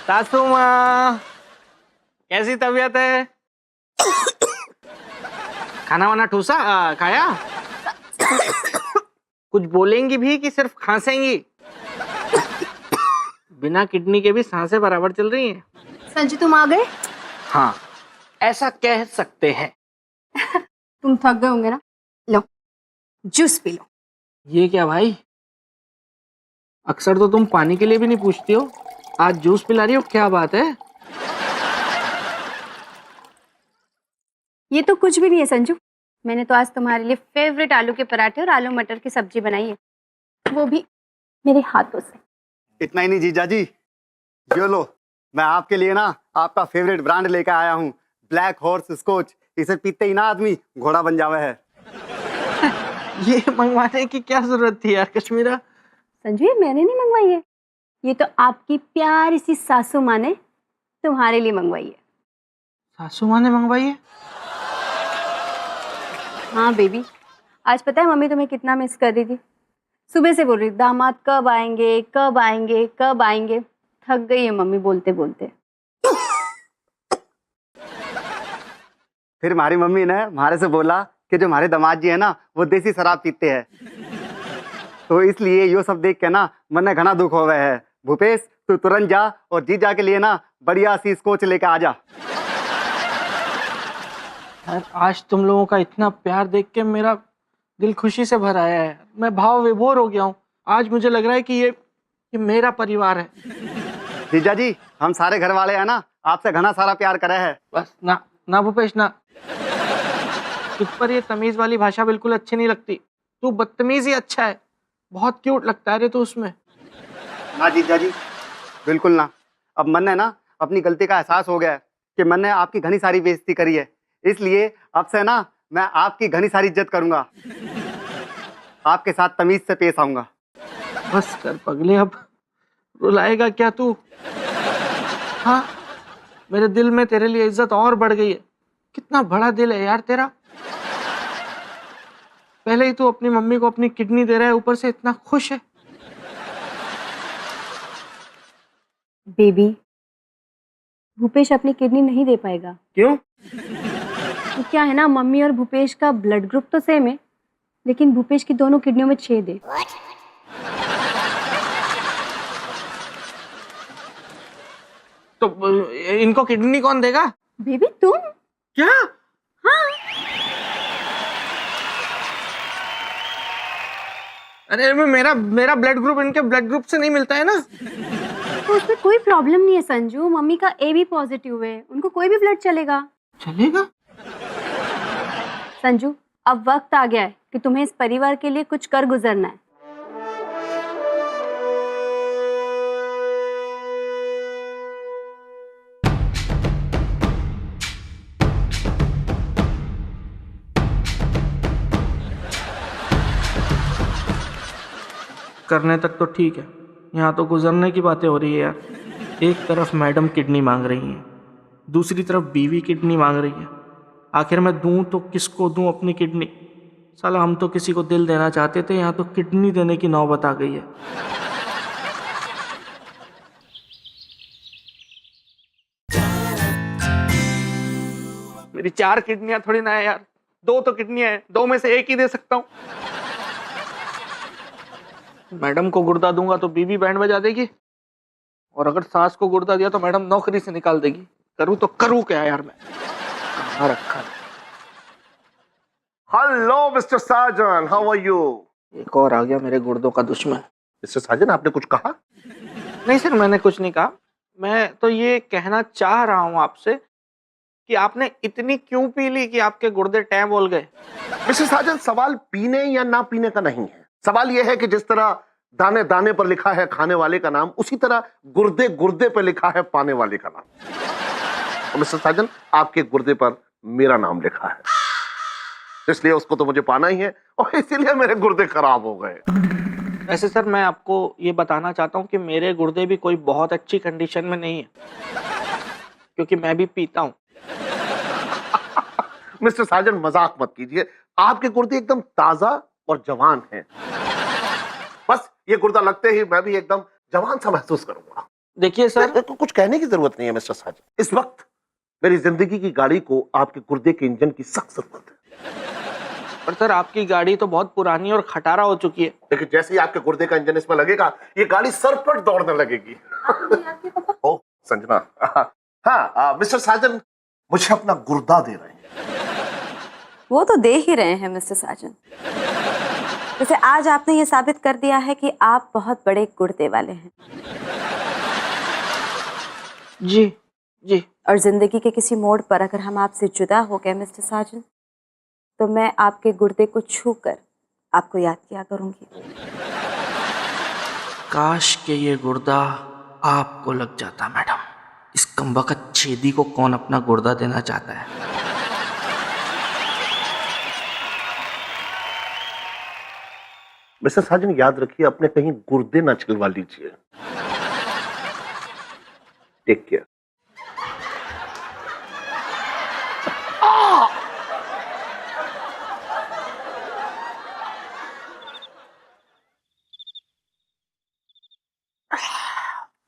सासू माँ, कैसी तबीयत है? खाना वाना ठूसा खाया? कुछ बोलेंगी भी कि सिर्फ खांसेंगी? बिना किडनी के भी सांसें बराबर चल रही हैं। संजू तुम आ गए? हाँ, ऐसा कह सकते हैं। तुम थक गए होंगे ना, लो जूस पी लो। ये क्या भाई, अक्सर तो तुम पानी के लिए भी नहीं पूछती हो, आज जूस पिला रही हो, क्या बात है? ये तो कुछ भी नहीं है संजू, मैंने तो आज तुम्हारे लिए फेवरेट आलू के पराठे और आलू मटर की सब्जी बनाई है, वो भी मेरे हाथों से। इतना ही नहीं जीजा जी, यो लो, मैं आपके लिए ना आपका फेवरेट ब्रांड लेकर आया हूँ, ब्लैक हॉर्स स्कॉच। इसे पीते ही ना आदमी घोड़ा बन जावे है। ये मंगवाने की क्या जरूरत थी यार कश्मीरा? संजू ये मैंने नहीं मंगवाई है, ये तो आपकी प्यारी सी सासू माँ ने तुम्हारे लिए मंगवाई है। सासू माँ ने मंगवाई है? हाँ बेबी, आज पता है मम्मी तुम्हें कितना मिस कर रही थी। सुबह से बोल रही दामाद कब आएंगे कब आएंगे कब आएंगे। थक गई है मम्मी बोलते बोलते। फिर हमारी मम्मी ने हमारे से बोला कि जो हमारे दामाद जी है ना वो देसी शराब पीते हैं, तो इसलिए यो सब देख के ना मन में घना दुख हो गया है। भूपेश तू तुरंत जा और जीजा के लिए ना बढ़िया सी स्कॉच लेके आ जा। यार आज तुम लोगों का इतना प्यार देख के मेरा दिल खुशी से भर आया है, मैं भाव विभोर हो गया हूँ। आज मुझे लग रहा है कि ये मेरा परिवार है। जीजा जी हम सारे घर वाले हैं ना, आपसे घना सारा प्यार करे है। बस ना ना भूपेश ना, तुझ पर ये तमीज वाली भाषा बिल्कुल अच्छी नहीं लगती। तू बदतमीज ही अच्छा है, बहुत क्यूट लगता है रे तू उसमें। ना जीजा जी बिल्कुल ना, अब मन ने ना अपनी गलती का एहसास हो गया है कि मन ने आपकी घनी सारी बेइज्जती करी है, इसलिए अब से ना मैं आपकी घनी सारी इज्जत करूंगा, आपके साथ तमीज से पेश आऊंगा। बस कर पगले, अब रुलाएगा क्या तू? हाँ, मेरे दिल में तेरे लिए इज्जत और बढ़ गई है। कितना बड़ा दिल है यार तेरा। पहले ही तू अपनी मम्मी को अपनी किडनी दे रहा है, ऊपर से इतना खुश है। बेबी भूपेश अपनी किडनी नहीं दे पाएगा। क्यों? तो क्या है ना, मम्मी और भूपेश का ब्लड ग्रुप तो सेम है, लेकिन भूपेश की दोनों किडनियों में छेद है। तो इनको किडनी कौन देगा? बेबी तुम? क्या? हाँ। अरे मेरा ब्लड ग्रुप इनके ब्लड ग्रुप से नहीं मिलता है ना। तो उसमें कोई प्रॉब्लम नहीं है संजू, मम्मी का AB पॉजिटिव है, उनको कोई भी ब्लड चलेगा। चलेगा? संजू अब वक्त आ गया है कि तुम्हें इस परिवार के लिए कुछ कर गुजरना है। करने तक तो ठीक है, यहाँ तो गुजरने की बातें हो रही है यार। एक तरफ मैडम किडनी मांग रही हैं, दूसरी तरफ बीवी किडनी मांग रही है। आखिर मैं दूं तो किसको दूं अपनी किडनी? साला हम तो किसी को दिल देना चाहते थे, यहाँ तो किडनी देने की नौबत आ गई है। मेरी 4 किडनियां थोड़ी ना है यार, 2 तो किडनियां हैं, 2 में से एक ही दे सकता हूँ। मैडम को गुर्दा दूंगा तो बीवी बैंड बजा देगी, और अगर सास को गुर्दा दिया तो मैडम नौकरी से निकाल देगी। करूँ तो करूँ क्या यार मैं? कहाँ रखा है? Hello mister Sajan, how are you? एक और आ गया मेरे गुर्दों का दुश्मन। मिस्टर साजन आपने कुछ कहा? नहीं सर, मैंने कुछ नहीं कहा। मैं तो ये कहना चाह रहा हूँ आपसे कि आपने इतनी क्यों पी ली कि आपके गुर्दे टैं बोल गए? मिस्टर साजन सवाल पीने या ना पीने का नहीं है, सवाल यह है कि जिस तरह दाने दाने पर लिखा है खाने वाले का नाम, उसी तरह गुर्दे गुर्दे पर लिखा है पाने वाले का नाम। और मिस्टर साजन आपके गुर्दे पर मेरा नाम लिखा है, इसलिए उसको तो मुझे पाना ही है, और इसीलिए मेरे गुर्दे खराब हो गए। ऐसे सर मैं आपको ये बताना चाहता हूँ कि मेरे गुर्दे भी कोई बहुत अच्छी कंडीशन में नहीं है, क्योंकि मैं भी पीता हूँ। मिस्टर साजन मजाक मत कीजिए, आपके गुर्दे एकदम ताजा और जवान हैं। बस ये गुर्दा लगते ही मैं भी एकदम जवान सा महसूस करूंगा। देखिए सर, तो कुछ कहने की जरूरत नहीं है मिस्टर साजन। इस वक्त मेरी जिंदगी की गाड़ी को आपके गुर्दे के इंजन की सख्त जरूरत है। पर सर आपकी गाड़ी तो बहुत पुरानी और खटारा हो चुकी है। लेकिन जैसे ही आपके गुर्दे का इंजन इसमें लगेगा, ये गाड़ी सरपट दौड़ने लगेगी। ओ संजना, हाँ मिस्टर साजन मुझे अपना गुर्दा दे रहे हैं। वो तो दे ही रहे हैं मिस्टर साजन। वैसे आज आपने ये साबित कर दिया है कि आप बहुत बड़े गुर्दे वाले हैं। जी जी। और जिंदगी के किसी मोड़ पर अगर हम आपसे जुदा हो गए मिस्टर साजन, तो मैं आपके गुर्दे को छूकर आपको याद किया करूंगी। काश के ये गुर्दा आपको लग जाता मैडम। इस कमबख्त छेदी को कौन अपना गुर्दा देना चाहता है। मिस्टर साजन याद रखिए, अपने कहीं गुर्दे ना छिलवा लीजिए। Take care.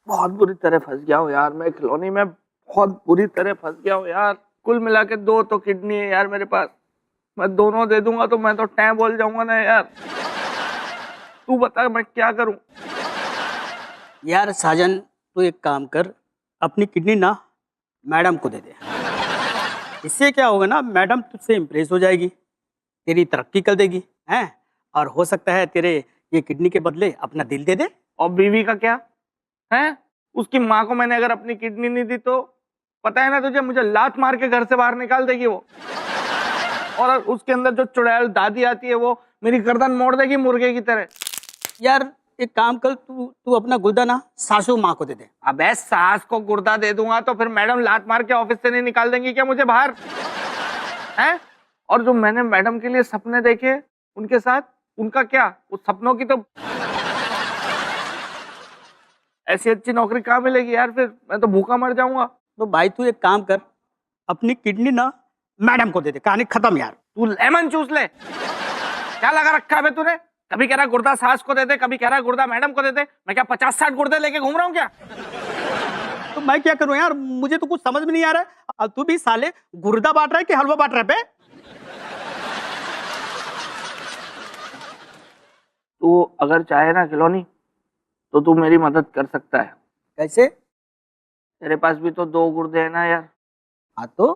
बहुत बुरी तरह फंस गया हूँ यार मैं खिलौनी में, बहुत बुरी तरह फंस गया हूँ यार। कुल मिला के 2 तो किडनी है यार मेरे पास। मैं दोनों दे दूंगा तो मैं तो टैं बोल जाऊंगा ना यार। तू बता मैं क्या करूं। यार साजन, तू एक काम कर, अपनी किडनी ना मैडम को दे दे। इससे क्या होगा ना, मैडम तुझसे इम्प्रेस हो जाएगी, तेरी तरक्की कर देगी हैं, और हो सकता है तेरे ये किडनी के बदले अपना दिल दे दे। और बीवी का क्या है? उसकी माँ को मैंने अगर अपनी किडनी नहीं दी तो पता है ना तुझे, मुझे लात मार के घर से बाहर निकाल देगी वो। और उसके अंदर जो चुड़ैल दादी आती है वो मेरी गर्दन मोड़ देगी मुर्गे की तरह। यार एक काम कर, तू अपना गुर्दा ना सासू माँ को दे दे। अबे सास को गुर्दा दे दूंगा तो फिर मैडम लात मार के ऑफिस से नहीं निकाल देंगी क्या मुझे बाहर हैं? और जो मैंने मैडम के लिए सपने देखे उनके साथ, उनका क्या? उस सपनों की तो ऐसी अच्छी नौकरी कहाँ मिलेगी यार, फिर मैं तो भूखा मर जाऊंगा। तो भाई तू एक काम कर, अपनी किडनी ना मैडम को दे दे, कहानी खत्म यार। तू लेमन चूस ले। क्या लगा रखा है तूने? कभी कह रहा गुर्दा सास को दे दे, कभी कह रहा गुर्दा मैडम को दे दे। मैं क्या 50-60 गुर्दे लेके घूम रहा हूँ क्या? तो मैं क्या करूं यार, मुझे तो कुछ समझ में नहीं आ रहा है। अब तू भी साले गुर्दा बांट रहा है कि हलवा बांट रहा है बे? तू अगर चाहे ना खिलौनी तो तू मेरी मदद कर सकता है। कैसे? तेरे पास भी तो 2 गुर्दे हैं ना यार। हाँ तो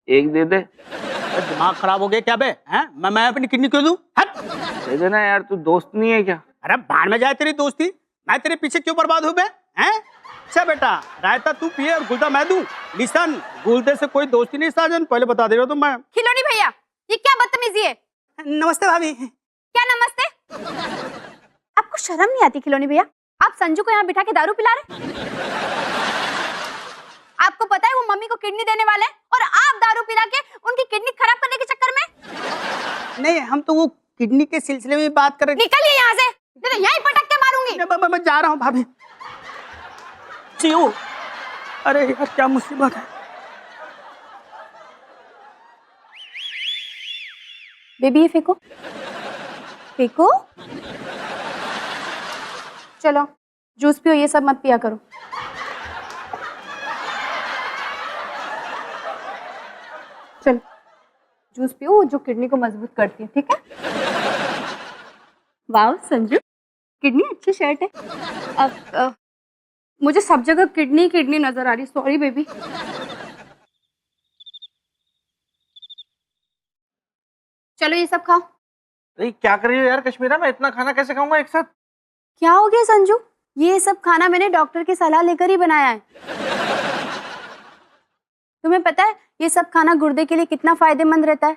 एक दे दे। दिमाग खराब हो गया क्या बे? हैं, मैं अपनी किडनी क्यों दूं? हट! दे देना यार, तू दोस्त नहीं है क्या? अरे बाढ़ में जाए तेरी दोस्ती, मैं तेरे पीछे क्यों बर्बाद हूँ बे? हैं? अच्छा बेटा, रायता तू पिए और गुर्दा मैं दूं। लिसन, गुर्दे से कोई दोस्ती नहीं साजन, पहले बता दे रहा हूं। तो मैं खिलौनी भैया, ये क्या बदतमीजी है? नमस्ते भाभी। क्या नमस्ते? आपको शर्म नहीं आती खिलौनी भैया? आप संजू को यहाँ बिठा के दारू पिला रहे? आपको पता है वो मम्मी को किडनी देने वाले हैं और आप दारू पिला के उनकी किडनी खराब करने के चक्कर में। नहीं, हम तो वो किडनी के सिलसिले में बात कर रहे। निकलिए यहाँ से, नहीं तो यहीं पटक के मारूंगी। मैं जा रहा हूँ भाभी। जीओ, अरे यार क्या मुसीबत है। बेबी ये फेंको, फेंको। चलो जूस पियो, ये सब मत पिया करो। चल जूस पियो जो किडनी को मजबूत करती है, ठीक है? वाह संजू, किडनी अच्छी शर्ट है। अब मुझे सब जगह किडनी किडनी नजर आ रही। Sorry baby. चलो ये सब खाओ। अरे क्या कर रही हो यार कश्मीरा, मैं इतना खाना कैसे खाऊंगा एक साथ? क्या हो गया संजू? ये सब खाना मैंने डॉक्टर की सलाह लेकर ही बनाया है। तुम्हें पता है ये सब खाना गुर्दे के लिए कितना फायदेमंद रहता है?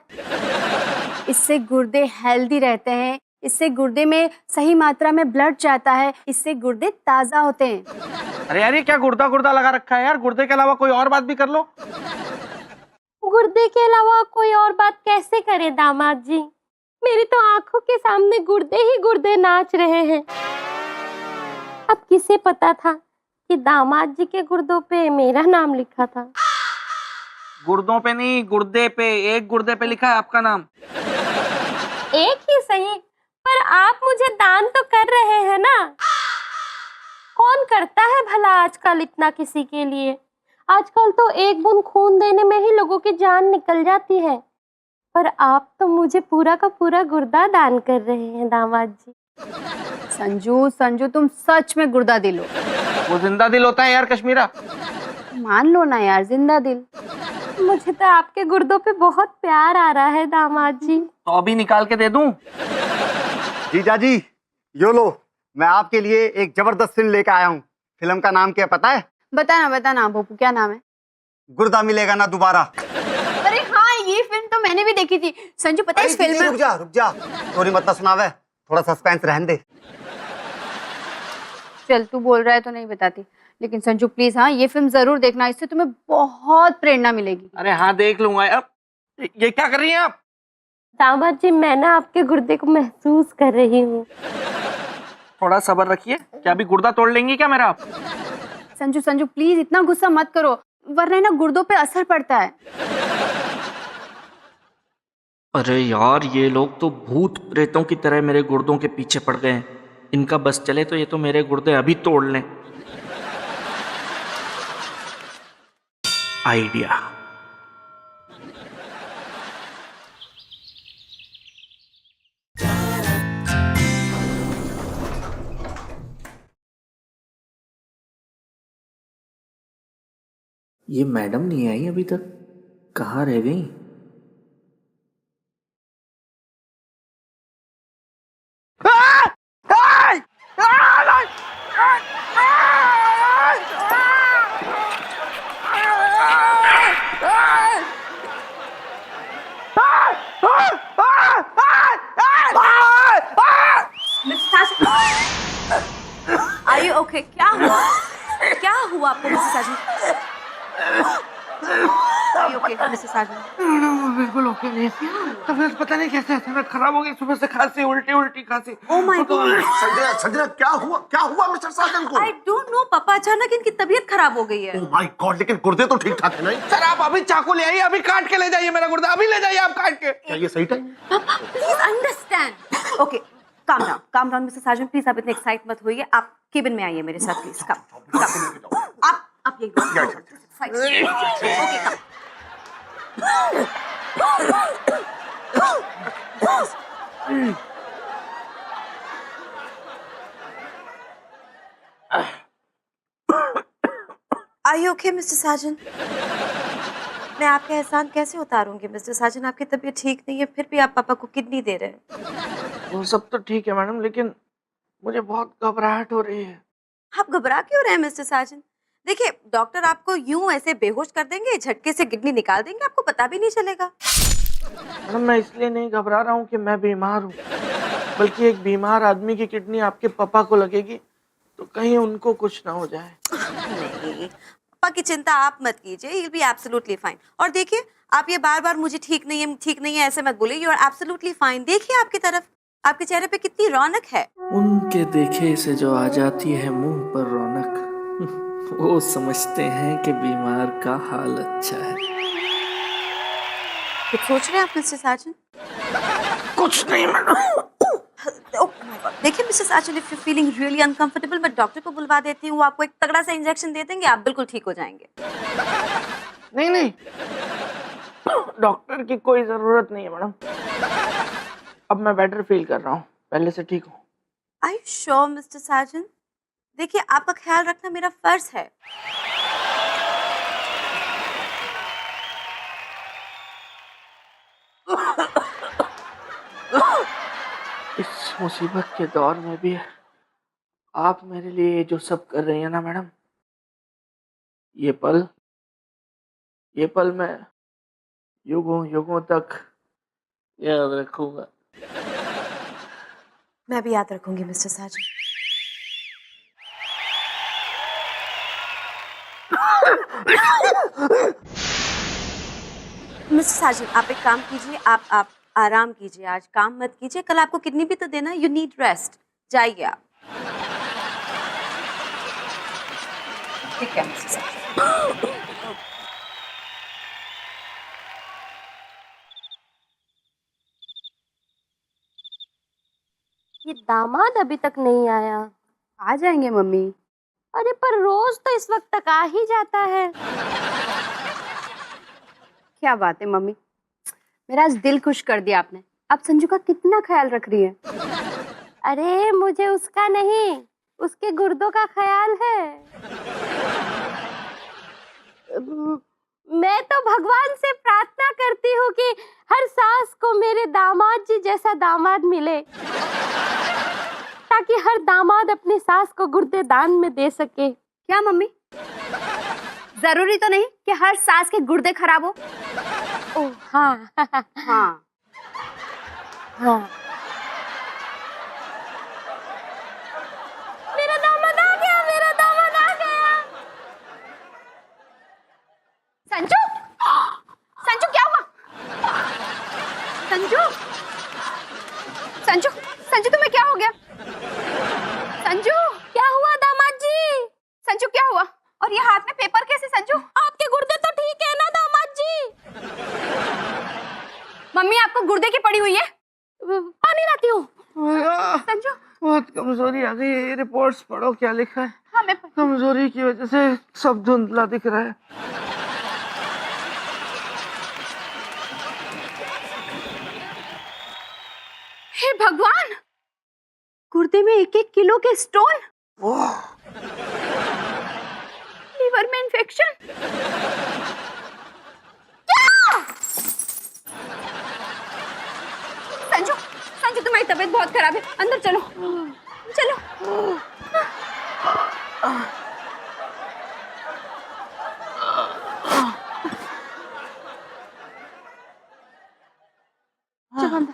इससे गुर्दे हेल्दी रहते हैं, इससे गुर्दे में सही मात्रा में ब्लड जाता है, इससे गुर्दे ताजा होते हैं। अरे यार ये क्या गुर्दा गुर्दा लगा रखा है यार? गुर्दे के अलावा कोई और बात भी कर लो। गुर्दे के अलावा कोई और बात कैसे करे दामाद जी? मेरी तो आंखों के सामने गुर्दे ही गुर्दे नाच रहे हैं। अब किसे पता था कि दामाद जी के गुर्दों पे मेरा नाम लिखा था। गुर्दों पे नहीं, गुर्दे पे, एक गुर्दे पे लिखा है आपका नाम। एक ही सही, पर आप मुझे दान तो कर रहे हैं ना। कौन करता है भला आजकल इतना किसी के लिए। आजकल तो एक बूंद खून देने में ही लोगों की जान निकल जाती है, पर आप तो मुझे पूरा का पूरा गुर्दा दान कर रहे हैं दामाद जी। संजू संजू तुम सच में गुर्दा दिल हो। वो जिंदा दिल होता है यार कश्मीरा। मान लो ना यार, जिंदा दिल। मुझे तो आपके गुर्दों पे बहुत प्यार आ रहा है दामाद जी। तो अभी निकाल के दे दूं? जीजा जी, यो लो, मैं आपके लिए एक जबरदस्त फिल्म लेकर आया हूँ। फिल्म का नाम क्या पता है? बताना भोपू, क्या नाम है? गुर्दा मिलेगा ना दोबारा। अरे हाँ, ये फिल्म तो मैंने भी देखी थी। संजू पता है इस फिल्म में। रुक जा, स्टोरी मत सुनावे, थोड़ा सस्पेंस रहने दे। चल तू बोल रहा है तो नहीं बताती, लेकिन संजू प्लीज हाँ, ये फिल्म जरूर देखना, इससे तुम्हें बहुत प्रेरणा मिलेगी। अरे हाँ देख लूंगा। अब ये क्या कर रही हैं आप? दामाद जी, मैं ना आपके गुर्दे को महसूस कर रही हूँ। थोड़ा सब्र रखिए। क्या अभी गुर्दा तोड़ लेंगी क्या मेरा आप? संजू प्लीज इतना गुस्सा मत करो, वरना ना गुर्दों पे असर पड़ता है। अरे यार, ये लोग तो भूत प्रेतों की तरह मेरे गुर्दों के पीछे पड़ गए हैं। इनका बस चले तो ये तो मेरे गुर्दे अभी तोड़ लें। आइडिया। ये मैडम नहीं आई अभी तक, कहाँ रह गई? Are you okay? क्या हुआ? क्या हुआ आपको Mrs Sajan? Are you okay, Mrs Sajan? बिल्कुल ओके नहीं। तबीयत पता नहीं कैसे अचानक खराब हो गई। सुबह से खांसी, उल्टी खांसी। Oh my God! संजना क्या हुआ मिस्टर साजन को? I don't know, पापा अचानक इनकी तबीयत खराब हो गई है। ओह माय गॉड, लेकिन गुर्दे तो ठीक ठाक है ना? सर आप अभी चाकू ले आइए, अभी काट के ले जाइए मेरा गुर्दा। अभी ले जाइए आप काट के। क्या ये सही टाइम? पापा please understand. Okay, calm down mister Sajan, please आप इतने एक्साइट मत होइए। आप केबिन में आइए मेरे साथ प्लीज। कम आप ये okay come. Are you okay, Mr Sajan? मैं आपका एहसान कैसे उतारूंगी मिस्टर साजन? आपकी तबीयत ठीक नहीं है, फिर भी आप पापा को किडनी दे रहे हैं। वो सब तो ठीक है मैडम, लेकिन मुझे बहुत घबराहट हो रही है। आप घबरा क्यों रहे हैं मिस्टर साजन? देखिए, डॉक्टर आपको यूं ऐसे बेहोश कर देंगे, झटके से किडनी निकाल देंगे, आपको पता भी नहीं चलेगा। मैडम मैं इसलिए नहीं घबरा रहा हूँ कि मैं बीमार हूँ, बल्कि एक बीमार आदमी की किडनी आपके पापा को लगेगी तो कहीं उनको कुछ ना हो जाए। नहीं, पापा की चिंता आप मत कीजिए, he'll be absolutely fine। और देखिए, आप ये बार-बार मुझे ठीक नहीं है ऐसे मत बोलिए। You are absolutely fine। देखिए आपकी तरफ, आपके चेहरे पे कितनी रौनक है। उनके देखे से जो आ जाती है मुंह पर रौनक, वो समझते हैं कि बीमार का हाल अच्छा है। कुछ सोच रहे हैं आप मिस्टर साजन? कुछ नहीं मैडम। देखिए mister Sajan, if you feeling really uncomfortable, मैं डॉक्टर को बुलवा देती हूँ, वो आपको एक तगड़ा सा इंजेक्शन दे देंगे, आप बिल्कुल ठीक हो जाएंगे। नहीं, डॉक्टर की कोई जरूरत नहीं है मैडम। अब मैं बेटर फील कर रहा हूँ, पहले से ठीक हूँ। Are you sure, मिस्टर साजन? देखिए, आपका ख्याल रखना मेरा फर्ज है। इस मुसीबत के दौर में भी आप मेरे लिए जो सब कर रही हैं ना मैडम, ये पल मैं युगों तक याद रखूंगा। मैं भी याद रखूंगी मिस्टर साजन। मिस्टर साजन, आप एक काम कीजिए, आराम कीजिए, आज काम मत कीजिए, कल आपको किडनी भी तो देना, यू नीड रेस्ट। जाइए आप। ठीक है मिसेस साजन। ये दामाद अभी तक नहीं आया। आ जाएंगे मम्मी। अरे पर रोज तो इस वक्त तक आ ही जाता है। क्या बात है मम्मी, मेरा आज दिल खुश कर दिया आपने। आप संजू का कितना ख्याल रख रही है। अरे मुझे उसका नहीं, उसके गुर्दों का ख्याल है। मैं तो भगवान से प्रार्थना करती हूँ कि हर सास को मेरे दामाद जी जैसा दामाद मिले, ताकि हर दामाद अपनी सास को गुर्दे दान में दे सके। क्या मम्मी, जरूरी तो नहीं कि हर सास के गुर्दे खराब हो। ओह हाँ हाँ हाँ। मेरा दामाद आ गया, मेरा दामाद आ गया। संजू, संजू क्या हुआ? संजू, संजू, संजू तुम्हें क्या हो गया? संजू क्या हुआ दामाद जी? संजू क्या हुआ? और ये हाथ में पेपर कैसे संजू? आपके गुर्दे तो ठीक है ना दामाद जी? मम्मी आपको गुर्दे की पड़ी हुई है। पानी लाती हूँ। संजू बहुत कमजोरी आ गई है। ये रिपोर्ट्स पढ़ो क्या लिखा है। हमें कमजोरी की वजह से सब धुंधला दिख रहा है। हे भगवान, गुर्दे में 1-1 किलो के स्टोन, लीवर में इन्फेक्शन। संजू, संजू तुम्हारी तबीयत बहुत खराब है, अंदर चलो, चलो। चलो अंदर।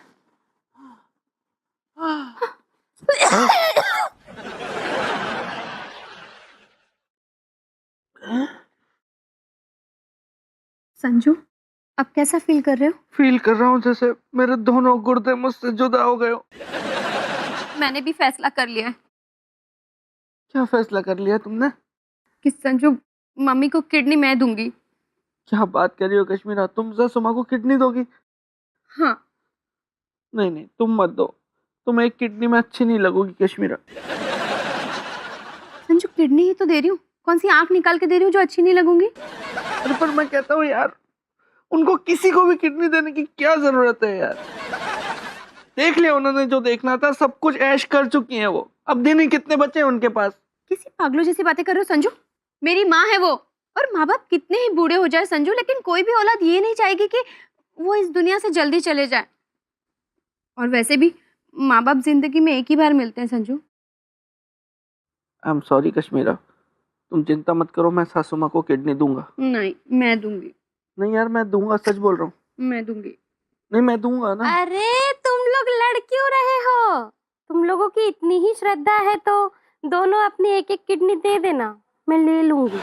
संजू, अब कैसा फील कर रहे हो? फील कर रहा हूँ जैसे मेरे दोनों गुर्दे मुझसे जुदा हो गए हो। मैंने भी फैसला कर लिया है क्या फैसला कर लिया तुमने? कि संजू, मम्मी को किडनी मैं दूंगी। क्या बात कर रही हो कश्मीरा, तुम सुमा को किडनी दोगी? हाँ। नहीं नहीं, तुम मत दो, तुम एक किडनी में अच्छी नहीं लगोगी कश्मीरा। संजू किडनी ही तो दे रही हूँ, कौन सी आंख निकाल के दे रही हूँ जो अच्छी नहीं लगूंगी? अरे पर मैं कहता हूँ यार, उनको किसी को भी किडनी देने की क्या जरूरत है यार। देख लिया उन्होंने जो देखना था, सब कुछ ऐश कर चुकी हैं वो। अब दिन ही कितने बचे हैं उनके पास। किसी पागलों जैसी बातें कर रहे हो संजू। मेरी माँ है वो, और माँ बाप कितने ही बूढ़े हो जाए संजू, लेकिन कोई भी औलाद ये नहीं चाहेगी कि वो इस दुनिया से जल्दी चले जाए। और वैसे भी माँ बाप जिंदगी में एक ही बार मिलते हैं Sanju. I am sorry Kashmira, तुम चिंता मत करो, मैं सासू माँ को किडनी दूंगा। नहीं, मैं दूंगी। नहीं यार मैं दूंगा, सच बोल रहा हूँ। मैं दूंगी। नहीं मैं दूंगा ना। अरे तुम लोग लड़ क्यों रहे हो? तुम लोगों की इतनी ही श्रद्धा है तो दोनों अपनी 1-1 किडनी दे देना, मैं ले लूंगी।